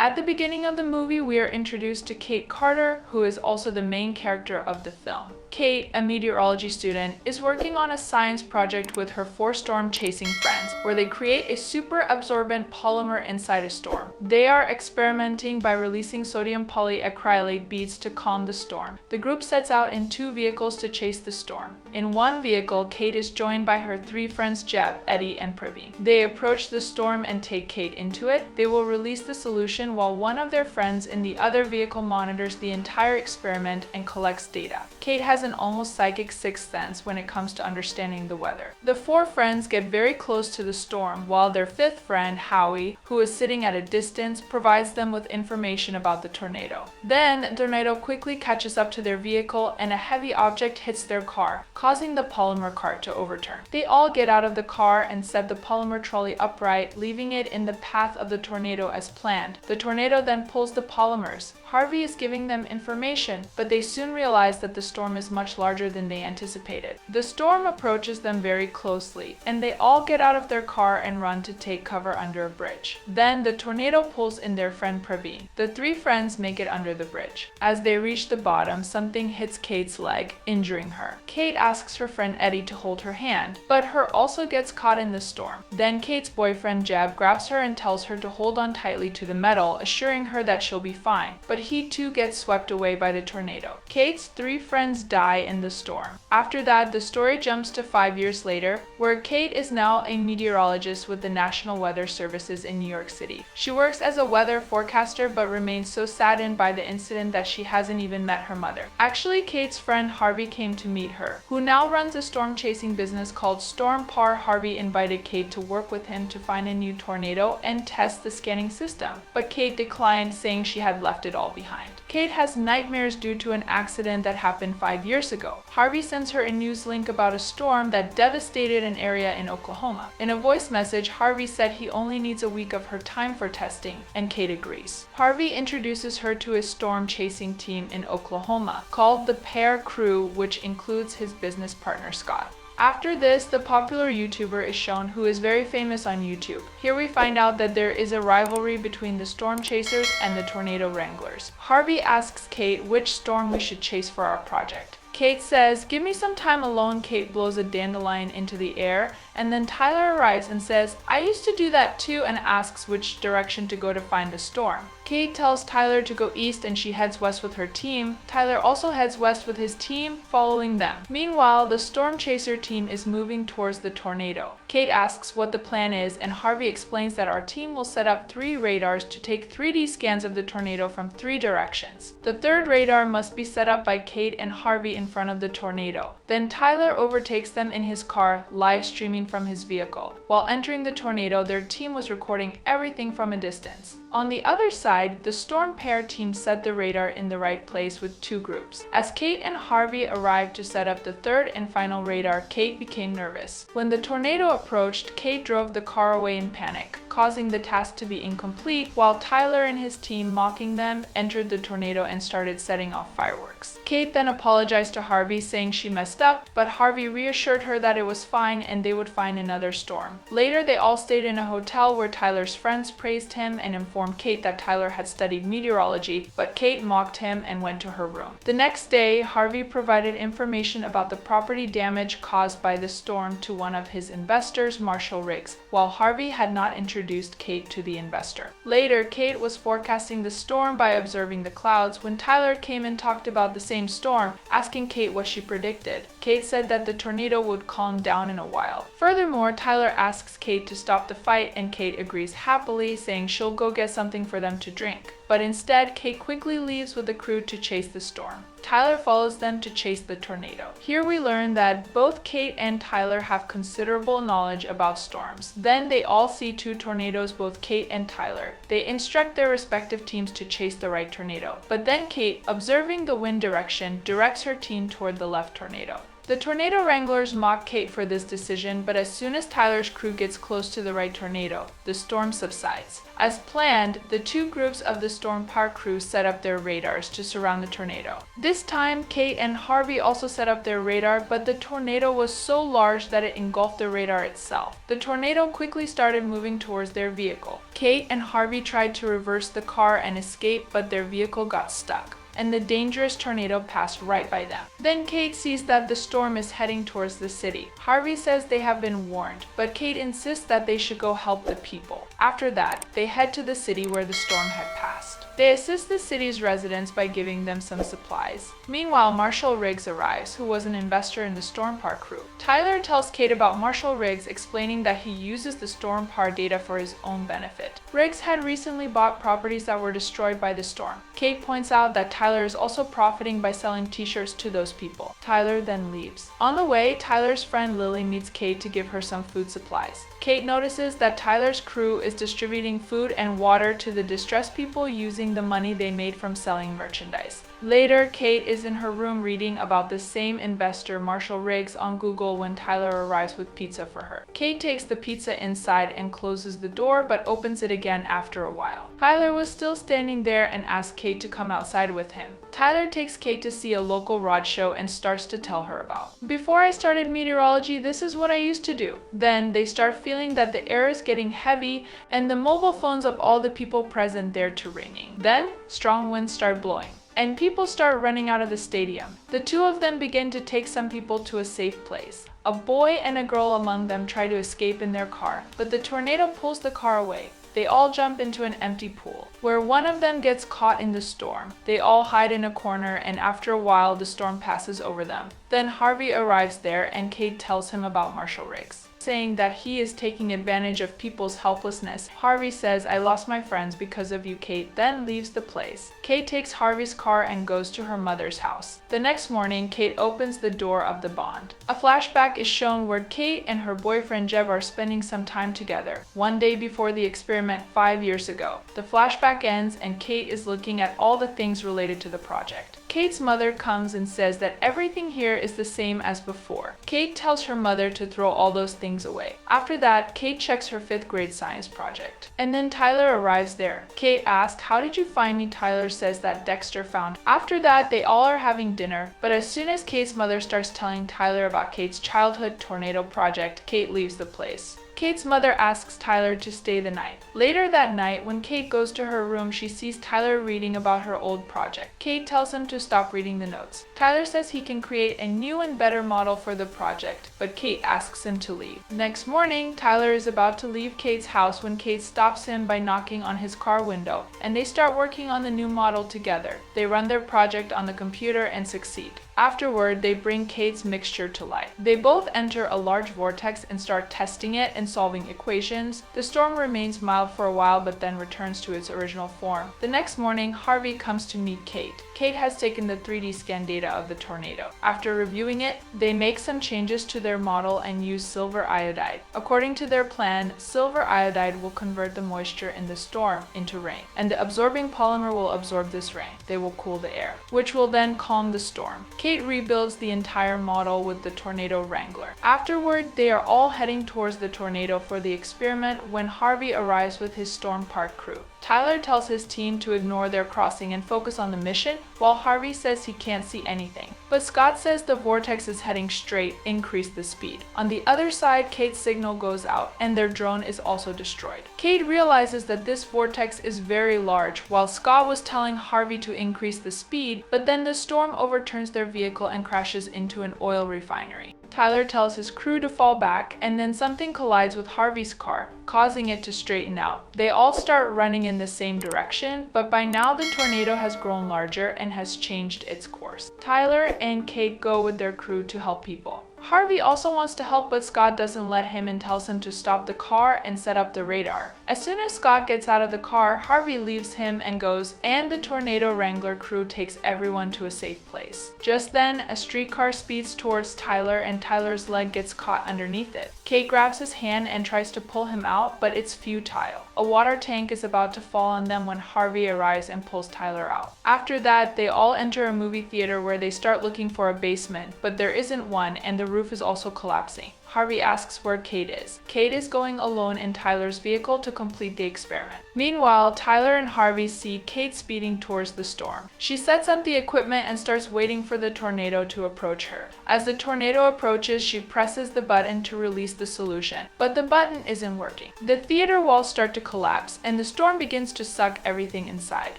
At the beginning of the movie, we are introduced to Kate Carter, who is also the main character of the film. Kate, a meteorology student, is working on a science project with her 4 storm-chasing friends, where they create a super absorbent polymer inside a storm. They are experimenting by releasing sodium polyacrylate beads to calm the storm. The group sets out in 2 vehicles to chase the storm. In one vehicle, Kate is joined by her 3 friends Jeb, Eddie, and Praveen. They approach the storm and take Kate into it. They will release the solution while one of their friends in the other vehicle monitors the entire experiment and collects data. Kate has an almost psychic sixth sense when it comes to understanding the weather. The 4 friends get very close to the storm, while their 5th friend, Howie, who is sitting at a distance, provides them with information about the tornado. Then, the tornado quickly catches up to their vehicle and a heavy object hits their car, causing the polymer cart to overturn. They all get out of the car and set the polymer trolley upright, leaving it in the path of the tornado as planned. The tornado then pulls the polymers. Harvey is giving them information, but they soon realize that the storm is much larger than they anticipated. The storm approaches them very closely, and they all get out of their car and run to take cover under a bridge. Then the tornado pulls in their friend Praveen. The 3 friends make it under the bridge. As they reach the bottom, something hits Kate's leg, injuring her. Kate asks her friend Eddie to hold her hand, but her also gets caught in the storm. Then Kate's boyfriend Jeb grabs her and tells her to hold on tightly to the metal, assuring her that she'll be fine, but he too gets swept away by the tornado. Kate's 3 friends die in the storm. After that, the story jumps to 5 years later, where Kate is now a meteorologist with the National Weather Services in New York City. She works as a weather forecaster but remains so saddened by the incident that she hasn't even met her mother. Actually, Kate's friend Harvey came to meet her, who now runs a storm-chasing business called Storm Par. Harvey invited Kate to work with him to find a new tornado and test the scanning system, but Kate declined, saying she had left it all behind. Kate has nightmares due to an accident that happened 5 years ago. Harvey sends her a news link about a storm that devastated an area in Oklahoma. In a voice message, Harvey said he only needs a week of her time for testing, and Kate agrees. Harvey introduces her to his storm-chasing team in Oklahoma, called the Pear Crew, which includes his business partner Scott. After this, the popular YouTuber is shown, who is very famous on YouTube. Here we find out that there is a rivalry between the storm chasers and the tornado wranglers. Harvey asks Kate which storm we should chase for our project. Kate says, "Give me some time alone." Kate blows a dandelion into the air, and then Tyler arrives and says, "I used to do that too," and asks which direction to go to find the storm. Kate tells Tyler to go east and she heads west with her team. Tyler also heads west with his team, following them. Meanwhile, the storm chaser team is moving towards the tornado. Kate asks what the plan is, and Harvey explains that our team will set up 3 radars to take 3D scans of the tornado from 3 directions. The 3rd radar must be set up by Kate and Harvey in front of the tornado. Then Tyler overtakes them in his car, live streaming from his vehicle. While entering the tornado, their team was recording everything from a distance. On the other side, the Storm Pair team set the radar in the right place with 2 groups. As Kate and Harvey arrived to set up the 3rd and final radar, Kate became nervous. When the tornado approached, Kate drove the car away in panic, causing the task to be incomplete, while Tyler and his team, mocking them, entered the tornado and started setting off fireworks. Kate then apologized to Harvey, saying she messed up, but Harvey reassured her that it was fine and they would find another storm. Later, they all stayed in a hotel where Tyler's friends praised him and informed Kate that Tyler had studied meteorology, but Kate mocked him and went to her room. The next day, Harvey provided information about the property damage caused by the storm to one of his investors, Marshall Riggs, while Harvey had not introduced Kate to the investor. Later, Kate was forecasting the storm by observing the clouds when Tyler came and talked about the same storm, asking Kate what she predicted. Kate said that the tornado would calm down in a while. Furthermore, Tyler asks Kate to stop the fight, and Kate agrees happily, saying she'll go get something for them to drink. But instead, Kate quickly leaves with the crew to chase the storm. Tyler follows them to chase the tornado. Here we learn that both Kate and Tyler have considerable knowledge about storms. Then they all see 2 tornadoes, both Kate and Tyler. They instruct their respective teams to chase the right tornado. But then Kate, observing the wind direction, directs her team toward the left tornado. The tornado wranglers mock Kate for this decision, but as soon as Tyler's crew gets close to the right tornado, the storm subsides. As planned, the two groups of the storm park crew set up their radars to surround the tornado. This time, Kate and Harvey also set up their radar, but the tornado was so large that it engulfed the radar itself. The tornado quickly started moving towards their vehicle. Kate and Harvey tried to reverse the car and escape, but their vehicle got stuck, and the dangerous tornado passed right by them. Then Kate sees that the storm is heading towards the city. Harvey says they have been warned, but Kate insists that they should go help the people. After that, they head to the city where the storm had passed. They assist the city's residents by giving them some supplies. Meanwhile, Marshall Riggs arrives, who was an investor in the storm park crew. Tyler tells Kate about Marshall Riggs, explaining that he uses the storm park data for his own benefit. Riggs had recently bought properties that were destroyed by the storm. Kate points out that Tyler is also profiting by selling t-shirts to those people. Tyler then leaves. On the way, Tyler's friend Lily meets Kate to give her some food supplies. Kate notices that Tyler's crew is distributing food and water to the distressed people using the money they made from selling merchandise. Later, Kate is in her room reading about the same investor, Marshall Riggs, on Google when Tyler arrives with pizza for her. Kate takes the pizza inside and closes the door, but opens it again after a while. Tyler was still standing there and asks Kate to come outside with him. Tyler takes Kate to see a local rod show and starts to tell her about. Before I started meteorology, this is what I used to do. Then they start feeling that the air is getting heavy and the mobile phones of all the people present there to ringing. Then strong winds start blowing, and people start running out of the stadium. The two of them begin to take some people to a safe place. A boy and a girl among them try to escape in their car, but the tornado pulls the car away. They all jump into an empty pool, where one of them gets caught in the storm. They all hide in a corner, and after a while the storm passes over them. Then Harvey arrives there and Kate tells him about Marshall Riggs, saying that he is taking advantage of people's helplessness. Harvey says, "I lost my friends because of you, Kate," then leaves the place. Kate takes Harvey's car and goes to her mother's house. The next morning, Kate opens the door of the bond. A flashback is shown where Kate and her boyfriend Jeb are spending some time together, one day before the experiment 5 years ago. The flashback ends and Kate is looking at all the things related to the project. Kate's mother comes and says that everything here is the same as before. Kate tells her mother to throw all those things away. After that, Kate checks her 5th grade science project. And then Tyler arrives there. Kate asks, "How did you find me?" Tyler says that Dexter found. After that, they all are having dinner, but as soon as Kate's mother starts telling Tyler about Kate's childhood tornado project, Kate leaves the place. Kate's mother asks Tyler to stay the night. Later that night, when Kate goes to her room, she sees Tyler reading about her old project. Kate tells him to stop reading the notes. Tyler says he can create a new and better model for the project, but Kate asks him to leave. Next morning, Tyler is about to leave Kate's house when Kate stops him by knocking on his car window, and they start working on the new model together. They run their project on the computer and succeed. Afterward, they bring Kate's mixture to life. They both enter a large vortex and start testing it and solving equations. The storm remains mild for a while but then returns to its original form. The next morning, Harvey comes to meet Kate. Kate has taken the 3D scan data of the tornado. After reviewing it, they make some changes to their model and use silver iodide. According to their plan, silver iodide will convert the moisture in the storm into rain, and the absorbing polymer will absorb this rain. They will cool the air, which will then calm the storm. Kate rebuilds the entire model with the tornado wrangler. Afterward, they are all heading towards the tornado for the experiment when Harvey arrives with his storm park crew. Tyler tells his team to ignore their crossing and focus on the mission, while Harvey says he can't see anything. But Scott says the vortex is heading straight, increase the speed. On the other side, Kate's signal goes out, and their drone is also destroyed. Kate realizes that this vortex is very large, while Scott was telling Harvey to increase the speed, but then the storm overturns their vehicle and crashes into an oil refinery. Tyler tells his crew to fall back, and then something collides with Harvey's car, causing it to straighten out. They all start running in the same direction, but by now the tornado has grown larger and has changed its course. Tyler and Kate go with their crew to help people. Harvey also wants to help, but Scott doesn't let him and tells him to stop the car and set up the radar. As soon as Scott gets out of the car, Harvey leaves him and goes, and the Tornado Wrangler crew takes everyone to a safe place. Just then, a streetcar speeds towards Tyler and Tyler's leg gets caught underneath it. Kate grabs his hand and tries to pull him out, but it's futile. A water tank is about to fall on them when Harvey arrives and pulls Tyler out. After that, they all enter a movie theater where they start looking for a basement, but there isn't one and the roof is also collapsing. Harvey asks where Kate is. Kate is going alone in Tyler's vehicle to complete the experiment. Meanwhile, Tyler and Harvey see Kate speeding towards the storm. She sets up the equipment and starts waiting for the tornado to approach her. As the tornado approaches, she presses the button to release the solution, but the button isn't working. The theater walls start to collapse, and the storm begins to suck everything inside.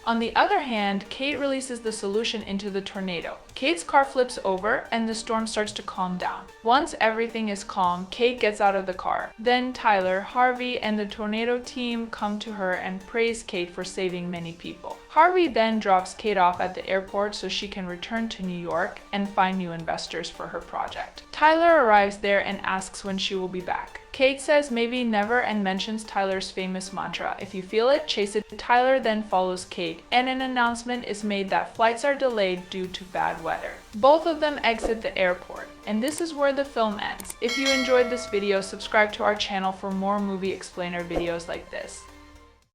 On the other hand, Kate releases the solution into the tornado. Kate's car flips over and the storm starts to calm down. Once everything is calm, Kate gets out of the car. Then Tyler, Harvey, and the tornado team come to her and praise Kate for saving many people. Harvey then drops Kate off at the airport so she can return to New York and find new investors for her project. Tyler arrives there and asks when she will be back. Kate says maybe never and mentions Tyler's famous mantra, "If you feel it, chase it." Tyler then follows Kate, and an announcement is made that flights are delayed due to bad weather. Both of them exit the airport, and this is where the film ends. If you enjoyed this video, subscribe to our channel for more movie explainer videos like this.